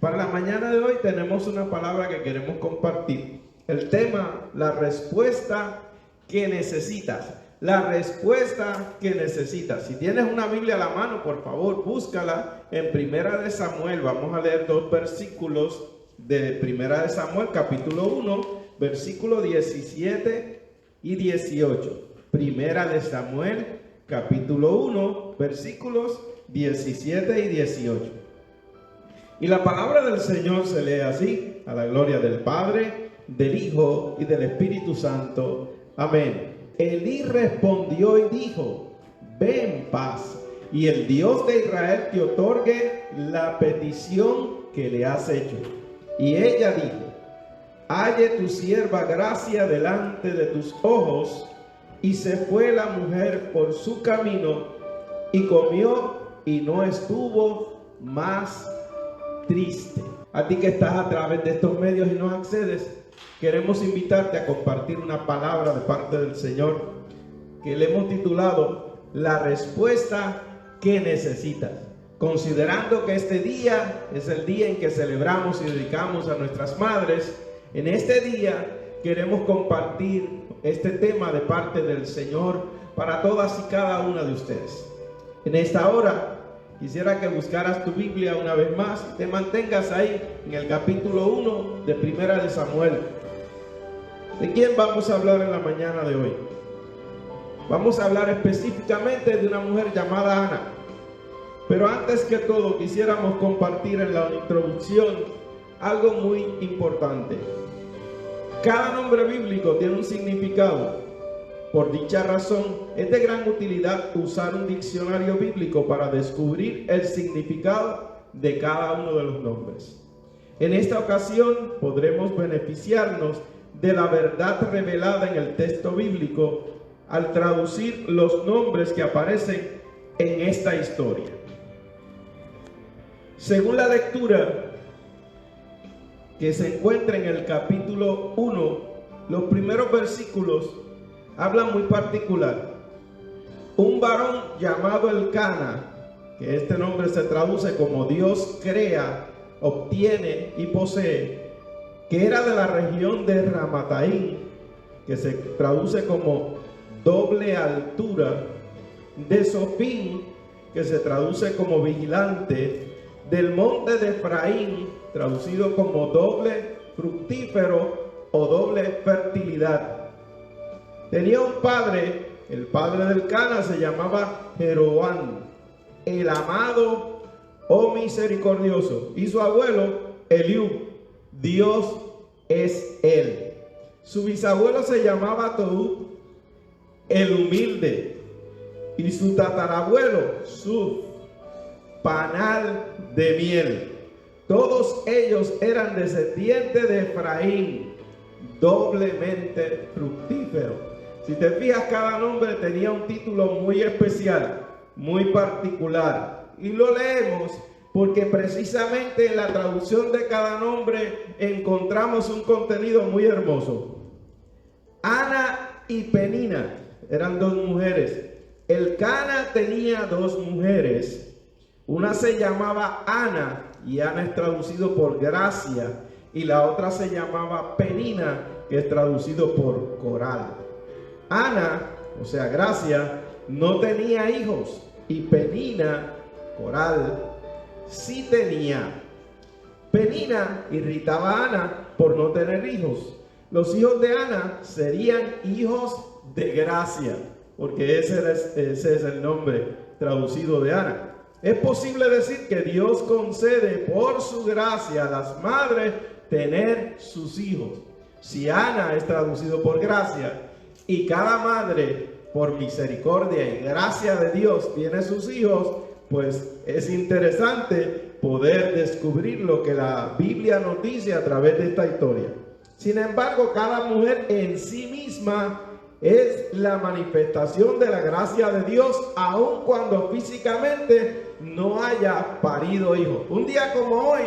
Para la mañana de hoy tenemos una palabra que queremos compartir. El tema, la respuesta que necesitas. La respuesta que necesitas. Si tienes una Biblia a la mano, por favor, búscala en Primera de Samuel. Vamos a leer 2 versículos de Primera de Samuel, capítulo 1, versículo 17 y 18. Primera de Samuel, capítulo 1, versículos 17 y 18. Y la palabra del Señor se lee así: a la gloria del Padre, del Hijo y del Espíritu Santo. Amén. Elí respondió y dijo: ve en paz, y el Dios de Israel te otorgue la petición que le has hecho. Y ella dijo: halle tu sierva gracia delante de tus ojos. Y se fue la mujer por su camino, y comió, y no estuvo más triste. A ti que estás a través de estos medios y nos accedes, queremos invitarte a compartir una palabra de parte del Señor que le hemos titulado La respuesta que necesitas. Considerando que este día es el día en que celebramos y dedicamos a nuestras madres, en este día queremos compartir este tema de parte del Señor para todas y cada una de ustedes. En esta hora quisiera que buscaras tu Biblia una vez más y te mantengas ahí en el capítulo 1 de Primera de Samuel. ¿De quién vamos a hablar en la mañana de hoy? Vamos a hablar específicamente de una mujer llamada Ana. Pero antes que todo quisiéramos compartir en la introducción algo muy importante. Cada nombre bíblico tiene un significado. Por dicha razón, es de gran utilidad usar un diccionario bíblico para descubrir el significado de cada uno de los nombres. En esta ocasión podremos beneficiarnos de la verdad revelada en el texto bíblico al traducir los nombres que aparecen en esta historia. Según la lectura que se encuentra en el capítulo 1, los primeros versículos hablan muy particular. Un varón llamado Elcana, que este nombre se traduce como Dios crea, obtiene y posee, que era de la región de Ramataim, que se traduce como doble altura, de Sofín, que se traduce como vigilante, del monte de Efraín, traducido como doble fructífero o doble fertilidad. Tenía un padre, el padre del Cana se llamaba Jeroboam, el amado o misericordioso, y su abuelo Eliú, Dios es él. Su bisabuelo se llamaba Toú, el humilde, y su tatarabuelo Suf, panal de miel. Todos ellos eran descendientes de Efraín, doblemente fructífero. Si te fijas, cada nombre tenía un título muy especial, muy particular. Y lo leemos porque precisamente en la traducción de cada nombre encontramos un contenido muy hermoso. Ana y Penina eran dos mujeres. Elcana tenía dos mujeres. Una se llamaba Ana, y Ana es traducido por gracia, y la otra se llamaba Penina, que es traducido por coral. Ana, o sea, gracia, no tenía hijos, y Penina, coral, sí tenía. Penina irritaba a Ana por no tener hijos. Los hijos de Ana serían hijos de gracia, porque ese es el nombre traducido de Ana. Es posible decir que Dios concede por su gracia a las madres tener sus hijos. Si Ana es traducido por gracia y cada madre por misericordia y gracia de Dios tiene sus hijos, pues es interesante poder descubrir lo que la Biblia nos dice a través de esta historia. Sin embargo, cada mujer en sí misma es la manifestación de la gracia de Dios, aun cuando físicamente no haya parido hijos. Un día como hoy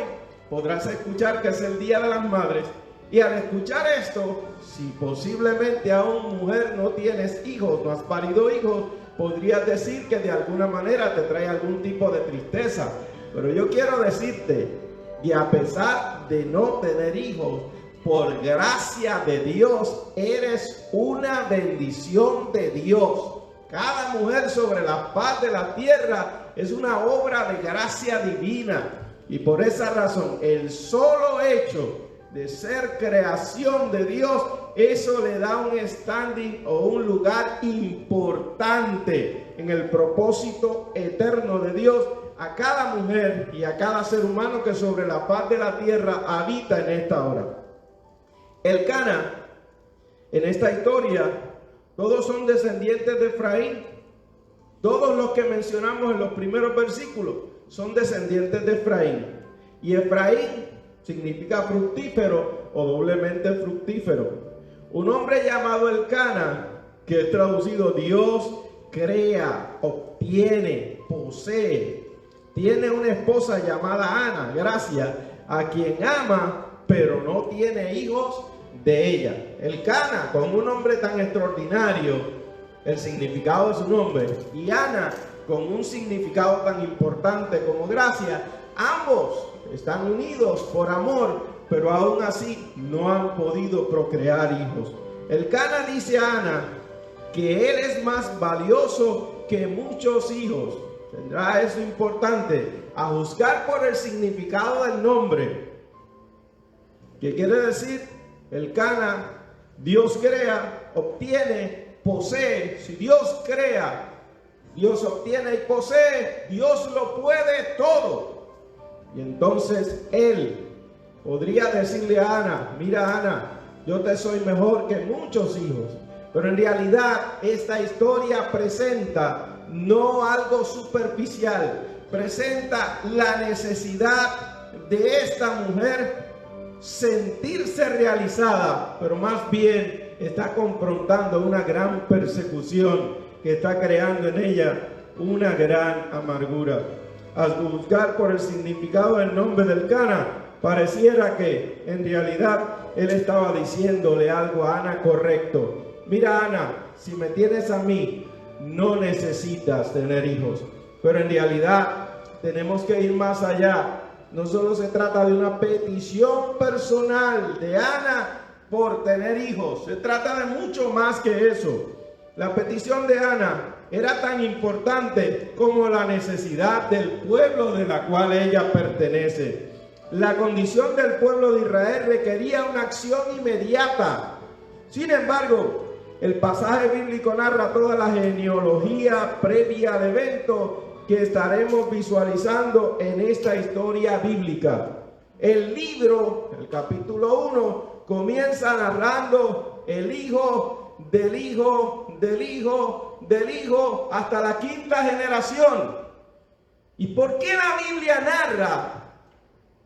podrás escuchar que es el Día de las Madres, y al escuchar esto, si posiblemente aún mujer no tienes hijos, no has parido hijos, podrías decir que de alguna manera te trae algún tipo de tristeza. Pero yo quiero decirte y a pesar de no tener hijos, por gracia de Dios, eres una bendición de Dios. Cada mujer sobre la faz de la tierra es una obra de gracia divina. Y por esa razón, el solo hecho de ser creación de Dios, eso le da un standing o un lugar importante en el propósito eterno de Dios a cada mujer y a cada ser humano que sobre la faz de la tierra habita en esta hora. Elcana, en esta historia, todos son descendientes de Efraín. Todos los que mencionamos en los primeros versículos son descendientes de Efraín. Y Efraín significa fructífero o doblemente fructífero. Un hombre llamado Elcana, que es traducido Dios crea, obtiene, posee. Tiene una esposa llamada Ana, gracias, a quien ama, pero no tiene hijos de ella. Elcana, con un nombre tan extraordinario, el significado de su nombre, y Ana, con un significado tan importante como gracia, ambos están unidos por amor, pero aún así no han podido procrear hijos. Elcana dice a Ana que él es más valioso que muchos hijos. ¿Tendrá eso importante? A juzgar por el significado del nombre. ¿Qué quiere decir? Elcana, Dios crea, obtiene, posee. Si Dios crea, Dios obtiene y posee, Dios lo puede todo. Y entonces él podría decirle a Ana, mira Ana, yo te soy mejor que muchos hijos. Pero en realidad esta historia presenta no algo superficial, presenta la necesidad de esta mujer sentirse realizada, pero más bien está confrontando una gran persecución que está creando en ella una gran amargura. Al juzgar por el significado del nombre del Elcana, pareciera que en realidad él estaba diciéndole algo a Ana correcto. Mira Ana, si me tienes a mí, no necesitas tener hijos. Pero en realidad tenemos que ir más allá. No solo se trata de una petición personal de Ana por tener hijos. Se trata de mucho más que eso. La petición de Ana era tan importante como la necesidad del pueblo de la cual ella pertenece. La condición del pueblo de Israel requería una acción inmediata. Sin embargo, el pasaje bíblico narra toda la genealogía previa al evento que estaremos visualizando en esta historia bíblica. El libro, el capítulo 1, comienza narrando el hijo del hijo del hijo del hijo hasta la quinta generación. ¿Y por qué la Biblia narra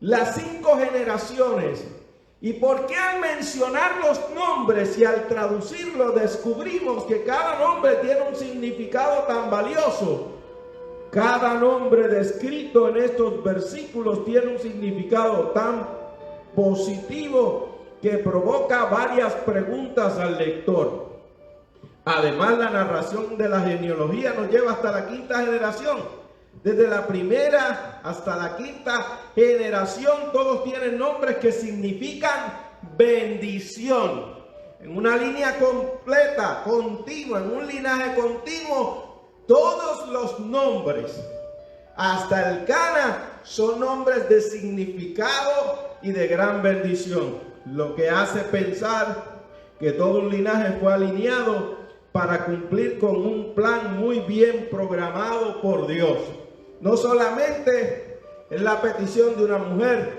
las 5 generaciones? ¿Y por qué al mencionar los nombres y al traducirlo descubrimos que cada nombre tiene un significado tan valioso? Cada nombre descrito en estos versículos tiene un significado tan positivo que provoca varias preguntas al lector. Además, la narración de la genealogía nos lleva hasta la quinta generación. Desde la primera hasta la quinta generación, todos tienen nombres que significan bendición. En una línea completa, continua, en un linaje continuo, todos los nombres, hasta Elcana, son nombres de significado y de gran bendición. Lo que hace pensar que todo un linaje fue alineado para cumplir con un plan muy bien programado por Dios. No solamente es la petición de una mujer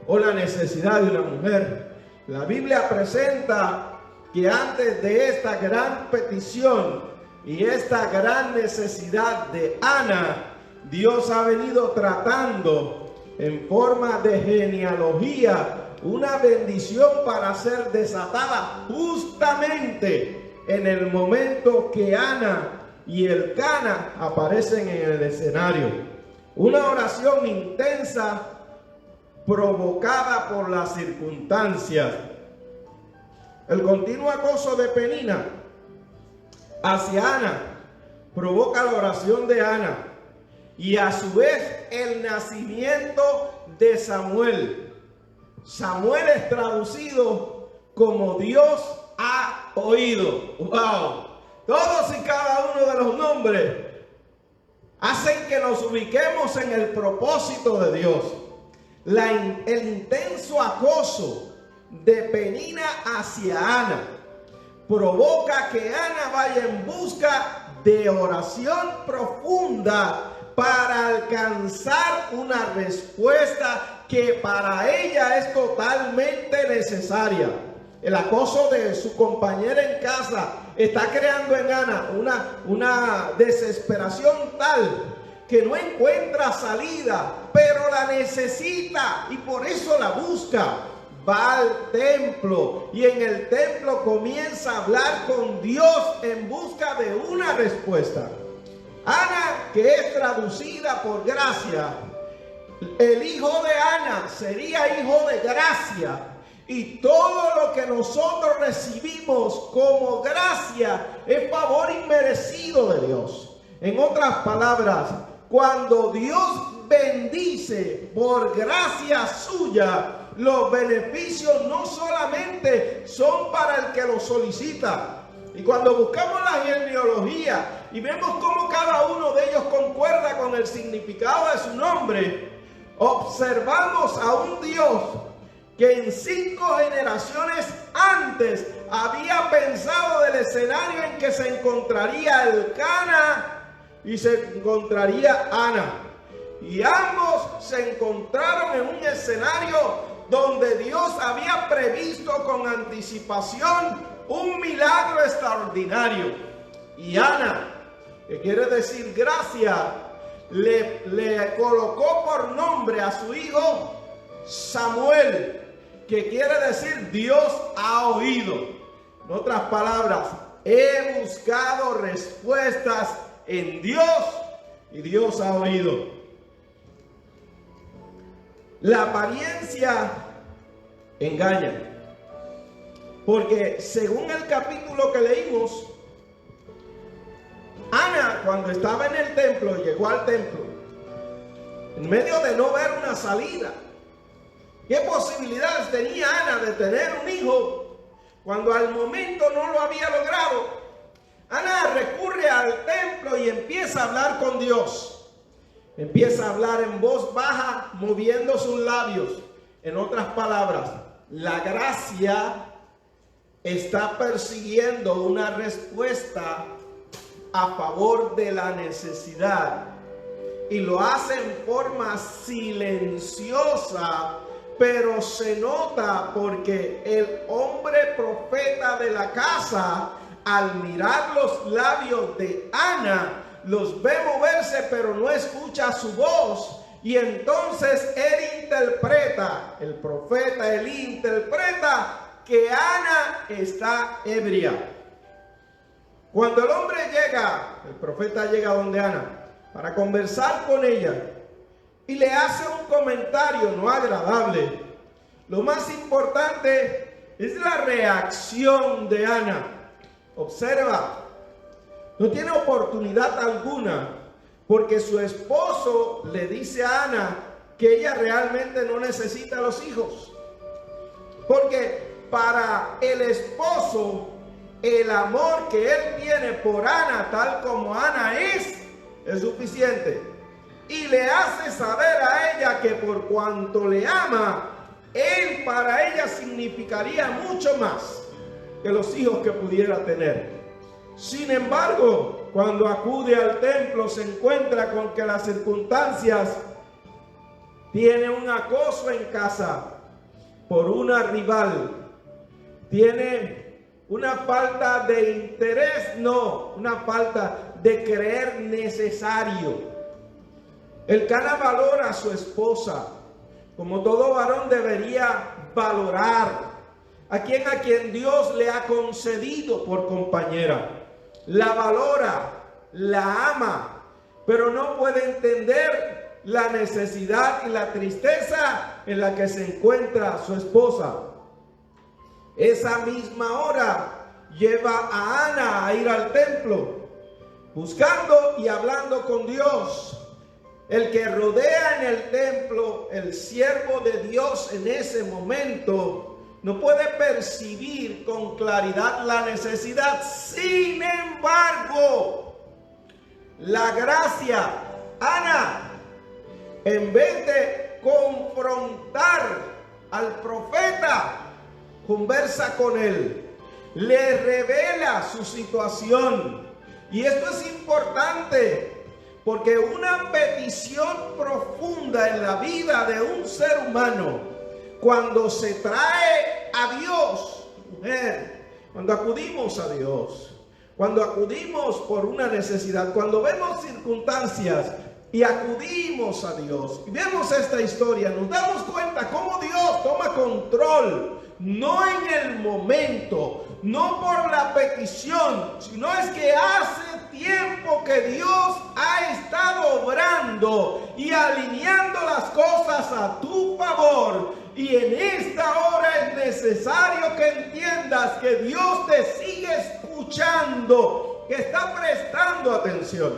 o la necesidad de una mujer. La Biblia presenta que antes de esta gran petición y esta gran necesidad de Ana, Dios ha venido tratando en forma de genealogía una bendición para ser desatada justamente en el momento que Ana y Elcana aparecen en el escenario. Una oración intensa provocada por las circunstancias. El continuo acoso de Penina hacia Ana provoca la oración de Ana. y a su vez el nacimiento de Samuel. Samuel es traducido como Dios ha oído. ¡Wow! Todos y cada uno de los nombres hacen que nos ubiquemos en el propósito de Dios. El intenso acoso de Penina hacia Ana provoca que Ana vaya en busca de oración profunda para alcanzar una respuesta que para ella es totalmente necesaria. El acoso de su compañera en casa está creando en Ana una desesperación tal que no encuentra salida, pero la necesita y por eso la busca. Va al templo y en el templo comienza a hablar con Dios en busca de una respuesta. Ana, que es traducida por gracia, el hijo de Ana sería hijo de gracia, y todo lo que nosotros recibimos como gracia es favor inmerecido de Dios. En otras palabras, cuando Dios bendice por gracia suya, los beneficios no solamente son para el que lo solicita. Y cuando buscamos la genealogía y vemos cómo cada uno de ellos concuerda con el significado de su nombre, observamos a un Dios que en 5 generaciones antes había pensado del escenario en que se encontraría Elcana y se encontraría Ana. Y ambos se encontraron en un escenario donde Dios había previsto con anticipación un milagro extraordinario. Y Ana, que quiere decir gracia, le colocó por nombre a su hijo Samuel, que quiere decir Dios ha oído. En otras palabras, he buscado respuestas en Dios y Dios ha oído. La apariencia engaña, porque según el capítulo que leímos, Ana, cuando estaba en el templo, llegó al templo en medio de no ver una salida. ¿Qué posibilidades tenía Ana de tener un hijo cuando al momento no lo había logrado? Ana recurre al templo y empieza a hablar con Dios. Empieza a hablar en voz baja, moviendo sus labios. En otras palabras, la gracia está persiguiendo una respuesta a favor de la necesidad. Y lo hace en forma silenciosa, pero se nota porque el hombre profeta de la casa, al mirar los labios de Ana, los ve moverse, pero no escucha su voz. Y entonces él interpreta, el profeta, él interpreta que Ana está ebria. Cuando el hombre llega, el profeta llega donde Ana para conversar con ella y le hace un comentario no agradable. Lo más importante es la reacción de Ana. Observa, no tiene oportunidad alguna porque su esposo le dice a Ana que ella realmente no necesita los hijos. Porque para el esposo, el amor que él tiene por Ana, tal como Ana es suficiente. Y le hace saber a ella que por cuanto le ama, él para ella significaría mucho más que los hijos que pudiera tener. Sin embargo, cuando acude al templo se encuentra con que las circunstancias tiene un acoso en casa por una rival, tiene una falta de interés, no, una falta de creer necesario. Elcana valora a su esposa como todo varón debería valorar a quien Dios le ha concedido por compañera. La valora, la ama, pero no puede entender la necesidad y la tristeza en la que se encuentra su esposa. Esa misma hora lleva a Ana a ir al templo, buscando y hablando con Dios. el que rodea en el templo, el siervo de Dios en ese momento, no puede percibir con claridad la necesidad. Sin embargo, la gracia, Ana, en vez de confrontar al profeta, conversa con él, le revela su situación. Y esto es importante, porque una petición profunda en la vida de un ser humano, cuando se trae a Dios, mujer, cuando acudimos a Dios, cuando acudimos por una necesidad, cuando vemos circunstancias y acudimos a Dios, y vemos esta historia, nos damos cuenta cómo Dios toma control, no en el momento, no por la petición, sino es que hace tiempo que Dios ha estado obrando y alineando las cosas a tu favor. Y en esta hora es necesario que entiendas que Dios te sigue escuchando, que está prestando atención.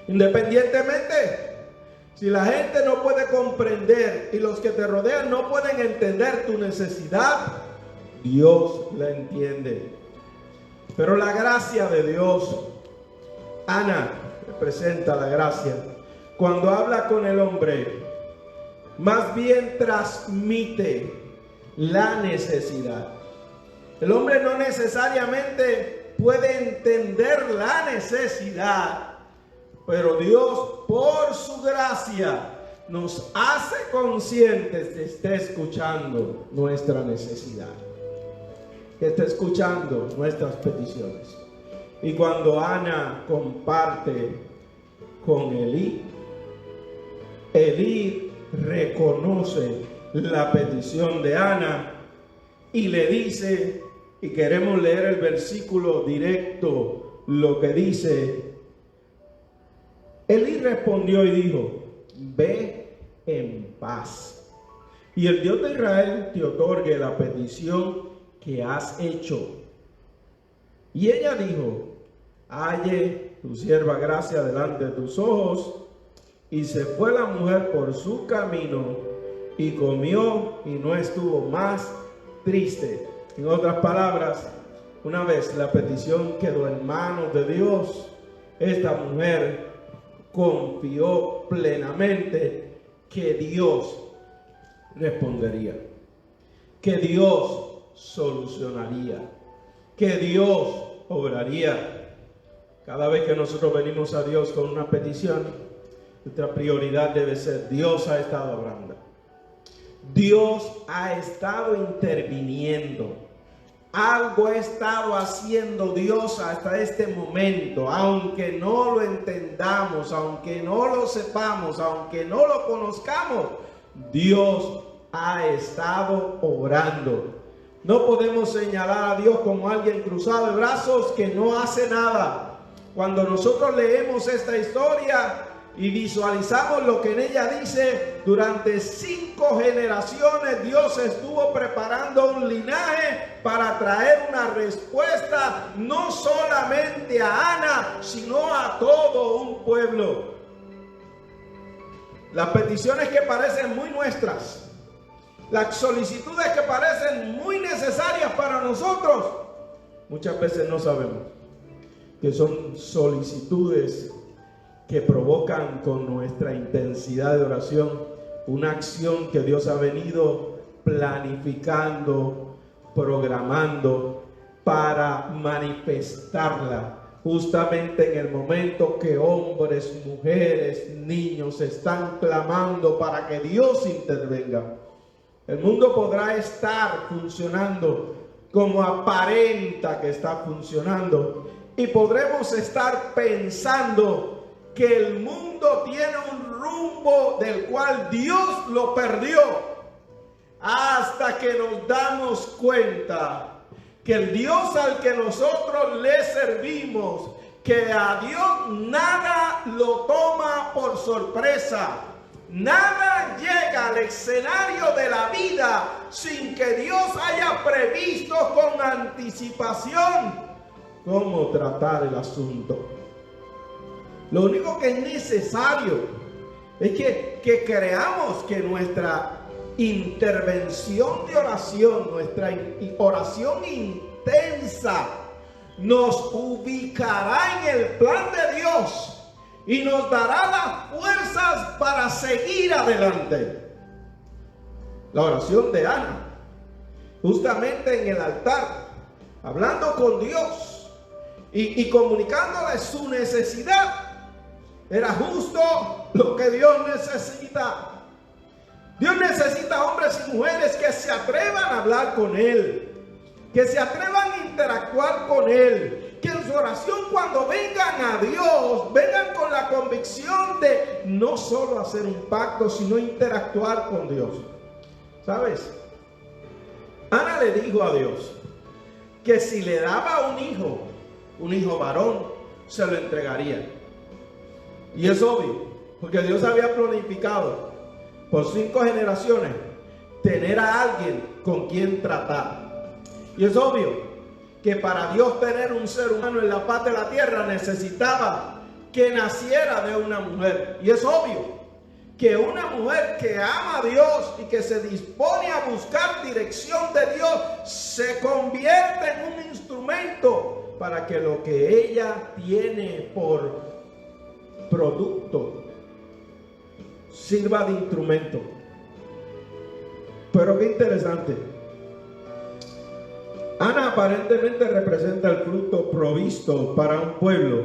Independientemente, si la gente no puede comprender y los que te rodean no pueden entender tu necesidad, Dios la entiende. Pero la gracia de Dios, Ana representa la gracia. Cuando habla con el hombre, más bien transmite la necesidad. El hombre no necesariamente puede entender la necesidad, pero Dios, por su gracia, nos hace conscientes que está escuchando nuestra necesidad, que está escuchando nuestras peticiones. Y cuando Ana comparte con Elí, Elí reconoce la petición de Ana y le dice, y queremos leer el versículo directo, lo que dice: Elí respondió y dijo, ve en paz, y el Dios de Israel te otorgue la petición que has hecho. Y ella dijo, halle tu sierva gracia delante de tus ojos. Y se fue la mujer por su camino y comió y no estuvo más triste. En otras palabras, una vez la petición quedó en manos de Dios, esta mujer confió plenamente que Dios respondería, que Dios solucionaría, que Dios obraría. Cada vez que nosotros venimos a Dios con una petición, nuestra prioridad debe ser: Dios ha estado obrando, Dios ha estado interviniendo, algo ha estado haciendo Dios hasta este momento, aunque no lo entendamos, aunque no lo sepamos, aunque no lo conozcamos, Dios ha estado obrando. No podemos señalar a Dios como alguien cruzado de brazos que no hace nada. Cuando nosotros leemos esta historia y visualizamos lo que en ella dice, durante 5 generaciones Dios estuvo preparando un linaje para traer una respuesta no solamente a Ana, sino a todo un pueblo. Las peticiones que parecen muy nuestras, las solicitudes que parecen muy necesarias para nosotros, muchas veces no sabemos que son solicitudes que provocan con nuestra intensidad de oración una acción que Dios ha venido planificando, programando para manifestarla justamente en el momento que hombres, mujeres, niños están clamando para que Dios intervenga. El mundo podrá estar funcionando como aparenta que está funcionando, y podremos estar pensando que el mundo tiene un rumbo del cual Dios lo perdió, hasta que nos damos cuenta que el Dios al que nosotros le servimos, que a Dios nada lo toma por sorpresa, nada llega al escenario de la vida sin que Dios haya previsto con anticipación cómo tratar el asunto. Lo único que es necesario es que creamos que nuestra intervención de oración, nuestra oración intensa, nos ubicará en el plan de Dios y nos dará las fuerzas para seguir adelante. La oración de Ana, justamente en el altar, hablando con Dios y comunicándole su necesidad, era justo lo que Dios necesita. Dios necesita hombres y mujeres que se atrevan a hablar con Él, que se atrevan a interactuar con Él, que en su oración cuando vengan a Dios, vengan con la convicción de no solo hacer un pacto, sino interactuar con Dios. ¿Sabes? Ana le dijo a Dios que si le daba un hijo varón, se lo entregaría. Y es obvio, porque Dios había planificado por 5 generaciones tener a alguien con quien tratar. Y es obvio que para Dios tener un ser humano en la faz de la tierra necesitaba que naciera de una mujer. Y es obvio que una mujer que ama a Dios y que se dispone a buscar dirección de Dios se convierte en un instrumento para que lo que ella tiene por producto sirva de instrumento. Pero qué interesante, Ana aparentemente representa el fruto provisto para un pueblo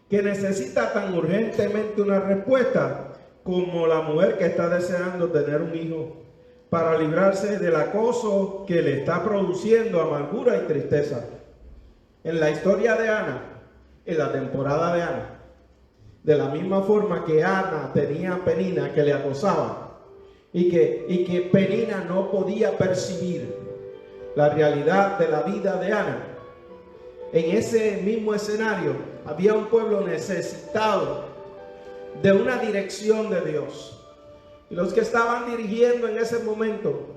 que necesita tan urgentemente una respuesta como la mujer que está deseando tener un hijo para librarse del acoso que le está produciendo amargura y tristeza. En la historia de Ana, en la temporada de Ana, de la misma forma que Ana tenía a Penina que le acosaba y que Penina no podía percibir la realidad de la vida de Ana, en ese mismo escenario había un pueblo necesitado de una dirección de Dios. Y los que estaban dirigiendo en ese momento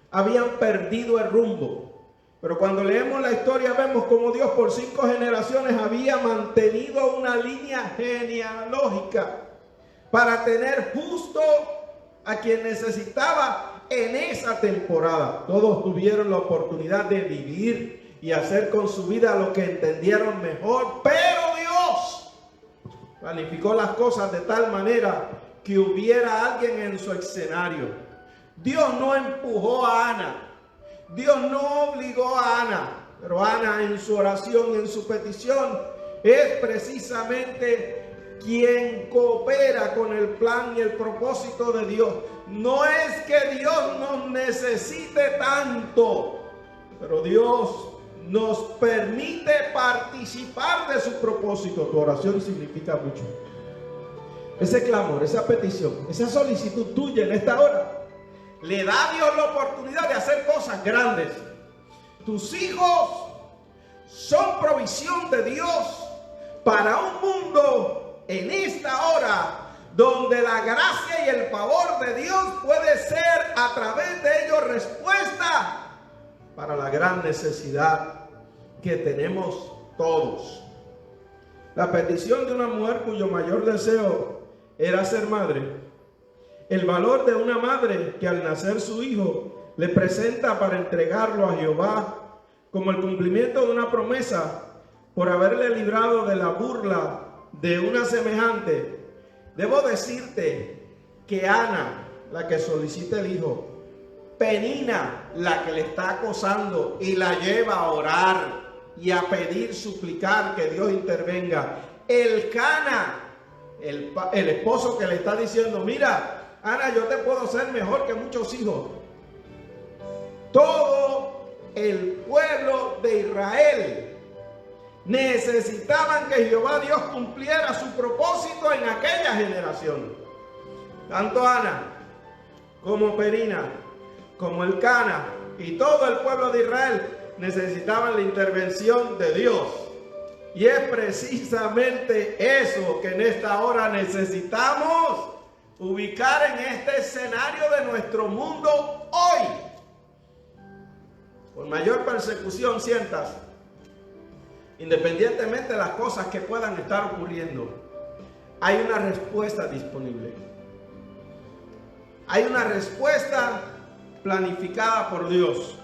habían perdido el rumbo. Pero cuando leemos la historia vemos cómo Dios por 5 generaciones había mantenido una línea genealógica para tener justo a quien necesitaba en esa temporada. Todos tuvieron la oportunidad de vivir y hacer con su vida lo que entendieron mejor, pero Dios planificó las cosas de tal manera que hubiera alguien en su escenario. Dios no empujó a Ana, Dios no obligó a Ana, pero Ana en su oración, en su petición, es precisamente quien coopera con el plan y el propósito de Dios. No es que Dios nos necesite tanto, pero Dios nos permite participar de su propósito. Tu oración significa mucho. Ese clamor, esa petición, esa solicitud tuya en esta hora le da a Dios la oportunidad de hacer cosas grandes. Tus hijos son provisión de Dios para un mundo en esta hora donde la gracia y el favor de Dios puede ser a través de ellos respuesta para la gran necesidad que tenemos todos. La petición de una mujer cuyo mayor deseo era ser madre, el valor de una madre que al nacer su hijo le presenta para entregarlo a Jehová como el cumplimiento de una promesa por haberle librado de la burla de una semejante. Debo decirte que Ana, la que solicita el hijo, Penina, la que le está acosando y la lleva a orar y a pedir, suplicar que Dios intervenga, Elcana, el esposo que le está diciendo, mira, Ana, yo te puedo ser mejor que muchos hijos. Todo el pueblo de Israel necesitaban que Jehová Dios cumpliera su propósito en aquella generación. Tanto Ana como Penina, como Elcana y todo el pueblo de Israel necesitaban la intervención de Dios. Y es precisamente eso que en esta hora necesitamos ubicar en este escenario de nuestro mundo hoy. Por mayor persecución sientas, independientemente de las cosas que puedan estar ocurriendo, hay una respuesta disponible. Hay una respuesta planificada por Dios.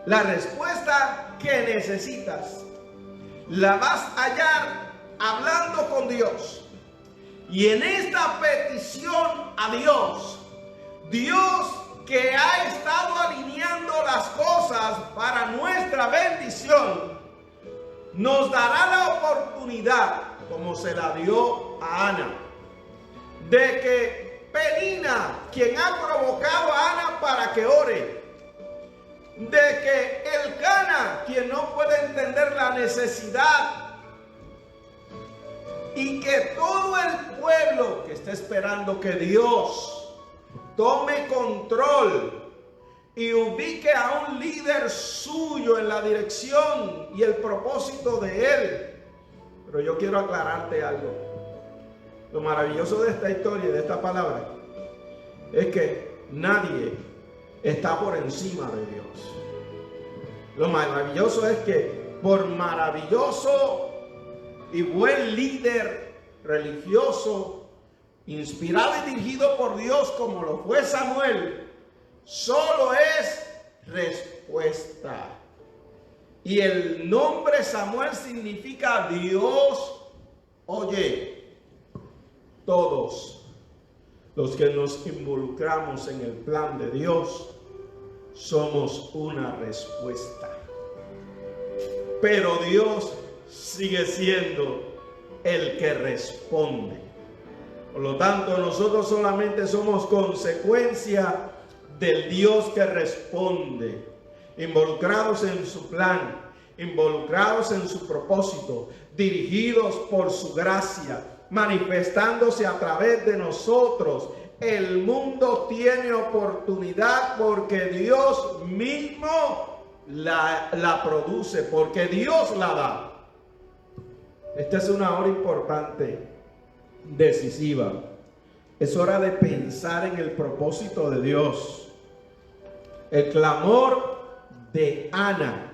La respuesta que necesitas la vas a hallar hablando con Dios. Y en esta petición a Dios, Dios que ha estado alineando las cosas para nuestra bendición, nos dará la oportunidad, como se la dio a Ana, de que Penina, quien ha provocado a Ana para que ore, de que Elcana, quien no puede entender la necesidad, y que todo el pueblo que está esperando que Dios tome control y ubique a un líder suyo en la dirección y el propósito de él. Pero yo quiero aclararte algo. Lo maravilloso de esta historia y de esta palabra es que nadie está por encima de Dios. Lo maravilloso es que por maravilloso y buen líder religioso, inspirado y dirigido por Dios como lo fue Samuel, solo es respuesta. Y el nombre Samuel significa Dios oye. Todos los que nos involucramos en el plan de Dios somos una respuesta. Pero Dios sigue siendo el que responde. Por lo tanto, nosotros solamente somos consecuencia del Dios que responde, involucrados en su plan, involucrados en su propósito, dirigidos por su gracia, manifestándose a través de nosotros. El mundo tiene oportunidad porque Dios mismo la produce, porque Dios la da. Esta es una hora importante, decisiva. Es hora de pensar en el propósito de Dios. El clamor de Ana,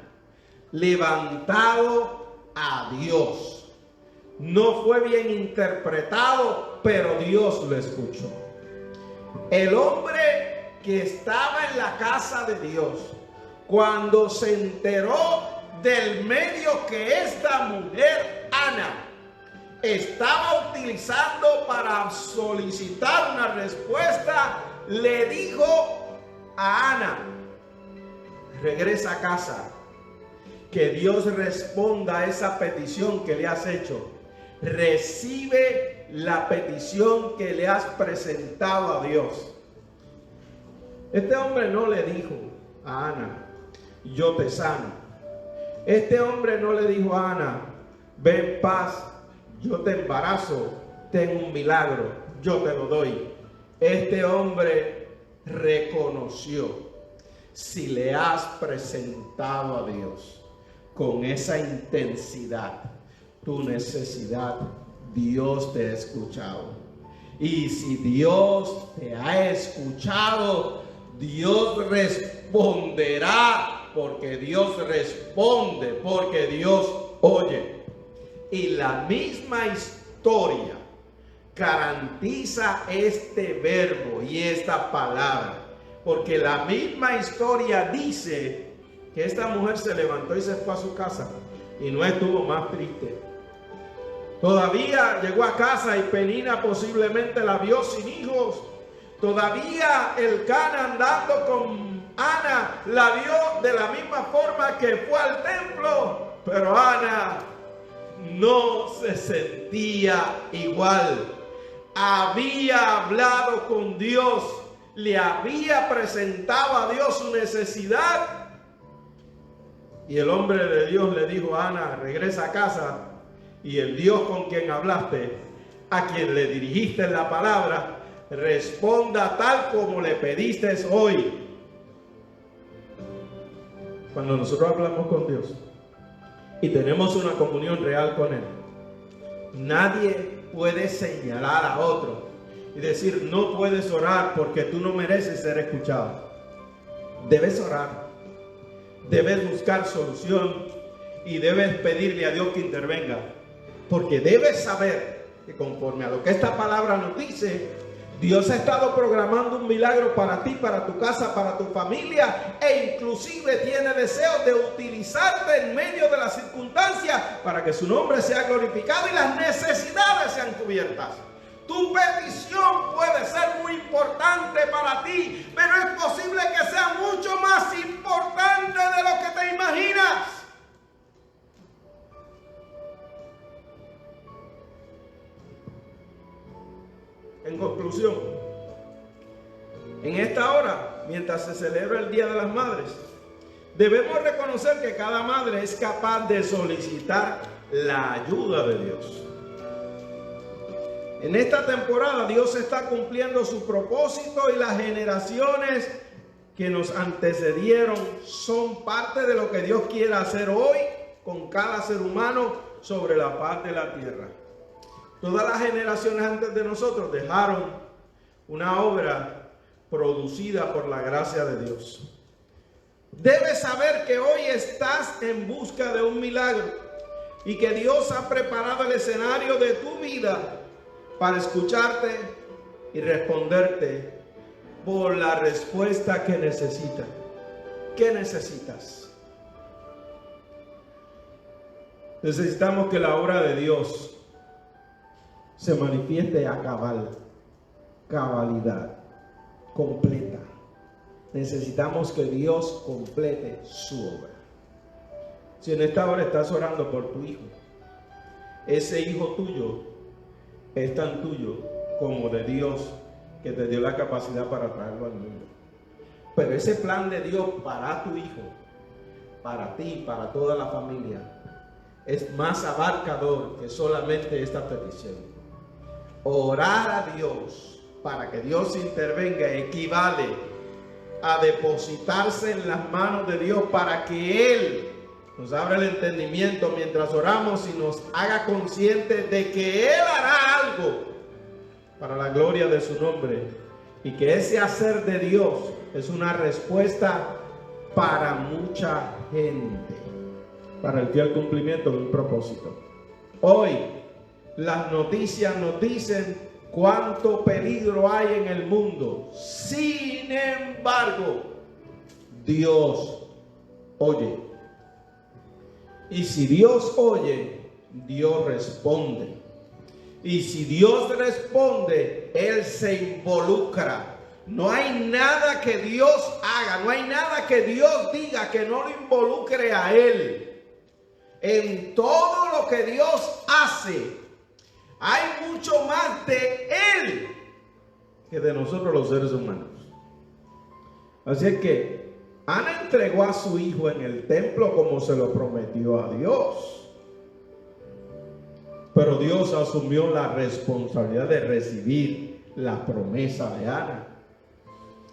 levantado a Dios, no fue bien interpretado, pero Dios lo escuchó. El hombre que estaba en la casa de Dios, cuando se enteró del medio que esta mujer, Ana, estaba utilizando para solicitar una respuesta, le dijo a Ana: regresa a casa, que Dios responda a esa petición que le has hecho. Recibe la petición que le has presentado a Dios. Este hombre no le dijo a Ana: yo te sano. Este hombre no le dijo a Ana: ve en paz, yo te embarazo, tengo un milagro, yo te lo doy. Este hombre reconoció: si le has presentado a Dios con esa intensidad tu necesidad, Dios te ha escuchado. Y si Dios te ha escuchado, Dios responderá, porque Dios responde, porque Dios oye. Y la misma historia garantiza este verbo y esta palabra, porque la misma historia dice que esta mujer se levantó y se fue a su casa y no estuvo más triste. Todavía llegó a casa y Penina posiblemente la vio sin hijos. Todavía Elcana, andando con Ana, la vio de la misma forma que fue al templo, pero Ana no se sentía igual. Había hablado con Dios, le había presentado a Dios su necesidad, y el hombre de Dios le dijo a Ana: regresa a casa, y el Dios con quien hablaste, a quien le dirigiste la palabra, responda tal como le pediste hoy. Cuando nosotros hablamos con Dios y tenemos una comunión real con Él, nadie puede señalar a otro y decir: no puedes orar porque tú no mereces ser escuchado. Debes orar, debes buscar solución y debes pedirle a Dios que intervenga, porque debes saber que conforme a lo que esta palabra nos dice, Dios ha estado programando un milagro para ti, para tu casa, para tu familia, e inclusive tiene deseos de utilizarte en medio de las circunstancias para que su nombre sea glorificado y las necesidades sean cubiertas. Tu petición puede ser muy importante para ti, pero es posible que sea mucho más importante de lo que te imaginas. En conclusión, en esta hora, mientras se celebra el Día de las Madres, debemos reconocer que cada madre es capaz de solicitar la ayuda de Dios. En esta temporada Dios está cumpliendo su propósito y las generaciones que nos antecedieron son parte de lo que Dios quiere hacer hoy con cada ser humano sobre la faz de la tierra. Todas las generaciones antes de nosotros dejaron una obra producida por la gracia de Dios. Debes saber que hoy estás en busca de un milagro y que Dios ha preparado el escenario de tu vida para escucharte y responderte por la respuesta que necesitas. ¿Qué necesitas? Necesitamos que la obra de Dios se manifieste a cabalidad, completa. Necesitamos que Dios complete su obra. Si en esta hora estás orando por tu hijo, ese hijo tuyo es tan tuyo como de Dios, que te dio la capacidad para traerlo al mundo. Pero ese plan de Dios para tu hijo, para ti, para toda la familia, es más abarcador que solamente esta petición. Orar a Dios para que Dios intervenga equivale a depositarse en las manos de Dios para que Él nos abra el entendimiento mientras oramos y nos haga conscientes de que Él hará algo para la gloria de su nombre, y que ese hacer de Dios es una respuesta para mucha gente, para el fiel cumplimiento de un propósito. Hoy las noticias nos dicen cuánto peligro hay en el mundo. Sin embargo, Dios oye. Y si Dios oye, Dios responde. Y si Dios responde, Él se involucra. No hay nada que Dios haga, no hay nada que Dios diga que no lo involucre a Él. En todo lo que Dios hace, hay mucho más de Él que de nosotros los seres humanos. Así es que Ana entregó a su hijo en el templo como se lo prometió a Dios. Pero Dios asumió la responsabilidad de recibir la promesa de Ana.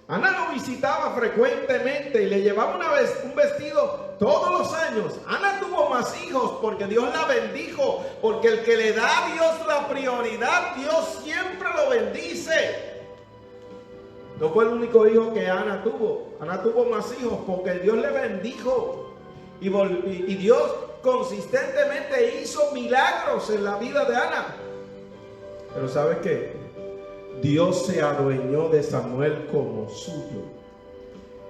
Ana lo visitaba frecuentemente y le llevaba un vestido todos los años. Ana tuvo más hijos porque Dios la bendijo, porque el que le da a Dios la prioridad, Dios siempre lo bendice. No fue el único hijo que Ana tuvo. Ana tuvo más hijos porque Dios le bendijo. Y Dios consistentemente hizo milagros en la vida de Ana. Pero ¿sabes qué? Dios se adueñó de Samuel como suyo.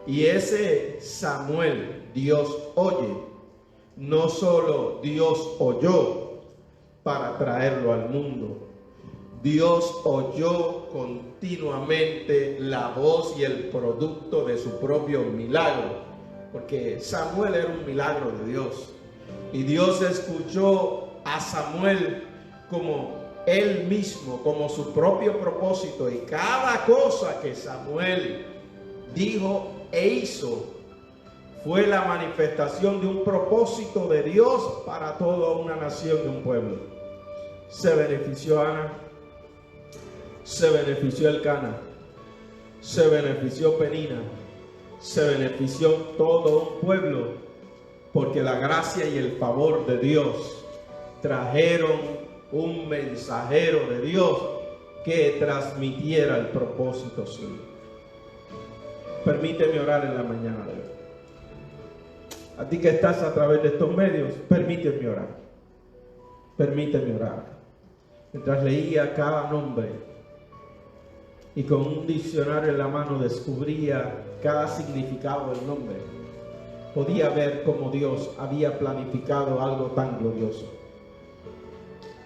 Y ese Samuel, Dios oye. No solo Dios oyó para traerlo al mundo. Dios oyó continuamente la voz y el producto de su propio milagro. Porque Samuel era un milagro de Dios. Y Dios escuchó a Samuel como Él mismo, como su propio propósito. Y cada cosa que Samuel dijo e hizo fue la manifestación de un propósito de Dios para toda una nación y un pueblo. Se benefició Ana, se benefició Elcana, se benefició Penina, se benefició todo un pueblo, porque la gracia y el favor de Dios trajeron un mensajero de Dios que transmitiera el propósito suyo. Permíteme orar en la mañana de hoy. A ti que estás a través de estos medios, permíteme orar. Permíteme orar. mientras leía cada nombre y con un diccionario en la mano descubría cada significado del nombre, podía ver cómo Dios había planificado algo tan glorioso.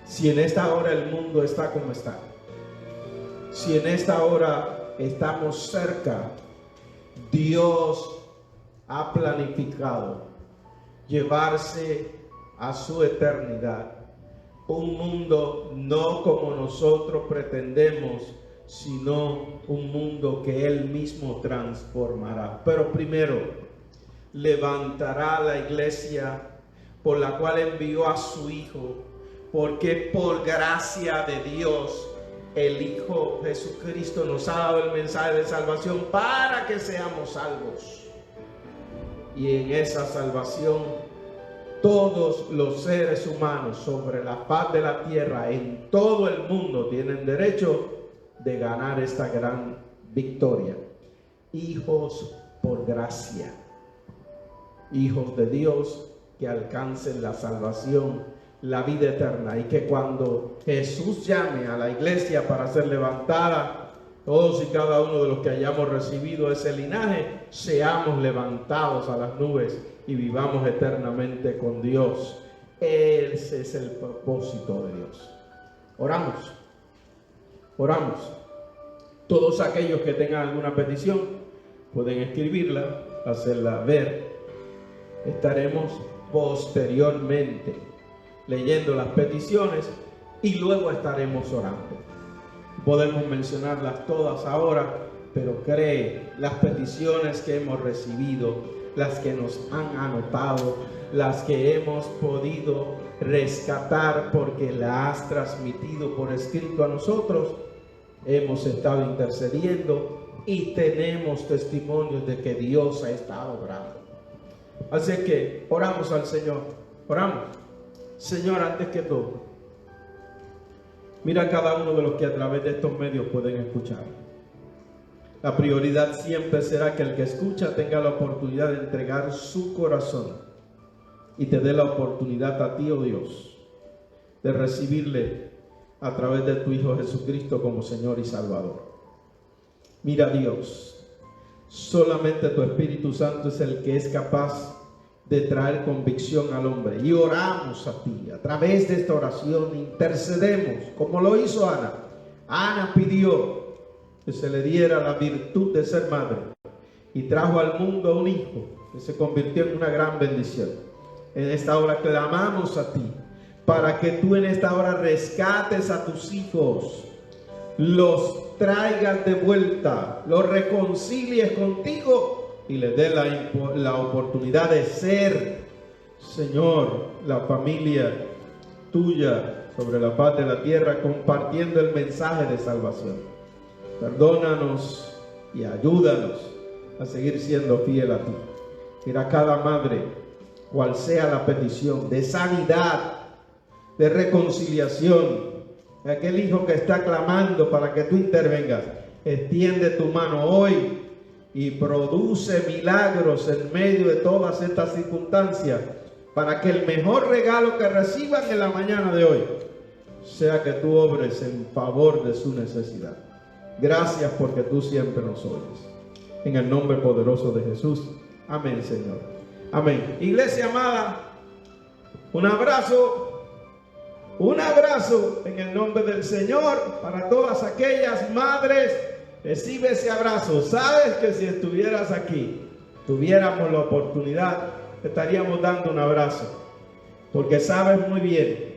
Si en esta hora el mundo está como está, si en esta hora estamos cerca, Dios ha planificado llevarse a su eternidad un mundo no como nosotros pretendemos, sino un mundo que Él mismo transformará. Pero primero, levantará la iglesia por la cual envió a su Hijo, porque por gracia de Dios, el Hijo Jesucristo nos ha dado el mensaje de salvación para que seamos salvos. Y en esa salvación, todos los seres humanos sobre la faz de la tierra, en todo el mundo, tienen derecho de ganar esta gran victoria. Hijos por gracia, hijos de Dios que alcancen la salvación, la vida eterna, y que cuando Jesús llame a la iglesia para ser levantada, todos y cada uno de los que hayamos recibido ese linaje, seamos levantados a las nubes y vivamos eternamente con Dios. Ese es el propósito de Dios. Oramos. Todos aquellos que tengan alguna petición pueden escribirla, hacerla ver. Estaremos posteriormente leyendo las peticiones y luego estaremos orando. Podemos mencionarlas todas ahora, pero cree las peticiones que hemos recibido, las que nos han anotado, las que hemos podido rescatar porque las has transmitido por escrito a nosotros. Hemos estado intercediendo y tenemos testimonios de que Dios ha estado obrando. Así que oramos al Señor. Oramos. Señor, antes que todo, mira a cada uno de los que a través de estos medios pueden escuchar. La prioridad siempre será que el que escucha tenga la oportunidad de entregar su corazón y te dé la oportunidad a ti, oh Dios, de recibirle a través de tu Hijo Jesucristo como Señor y Salvador. Mira, Dios, solamente tu Espíritu Santo es el que es capaz de traer convicción al hombre, y oramos a ti a través de esta oración, intercedemos como lo hizo Ana. Ana pidió que se le diera la virtud de ser madre y trajo al mundo un hijo que se convirtió en una gran bendición. En esta hora clamamos a ti para que tú en esta hora rescates a tus hijos, los traigas de vuelta, los reconcilies contigo y les dé la oportunidad de ser, Señor, la familia tuya sobre la faz de la tierra, compartiendo el mensaje de salvación. Perdónanos y ayúdanos a seguir siendo fiel a ti. Mira a cada madre, cual sea la petición de sanidad, de reconciliación, de aquel hijo que está clamando para que tú intervengas. Extiende tu mano hoy y produce milagros en medio de todas estas circunstancias, para que el mejor regalo que reciban en la mañana de hoy sea que tú obres en favor de su necesidad. Gracias porque tú siempre nos oyes. En el nombre poderoso de Jesús. Amén, Señor. Amén. Iglesia amada, un abrazo en el nombre del Señor para todas aquellas madres. Recibe ese abrazo. Sabes que si estuvieras aquí, tuviéramos la oportunidad, te estaríamos dando un abrazo, porque sabes muy bien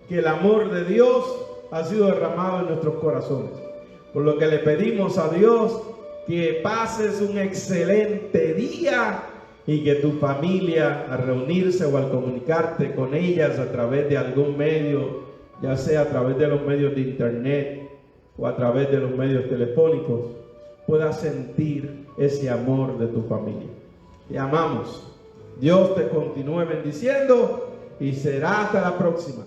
que el amor de Dios ha sido derramado en nuestros corazones. Por lo que le pedimos a Dios que pases un excelente día y que tu familia, al reunirse o al comunicarte con ellas a través de algún medio, ya sea a través de los medios de internet o a través de los medios telefónicos, pueda sentir ese amor de tu familia. Te amamos. Dios te continúe bendiciendo y será hasta la próxima.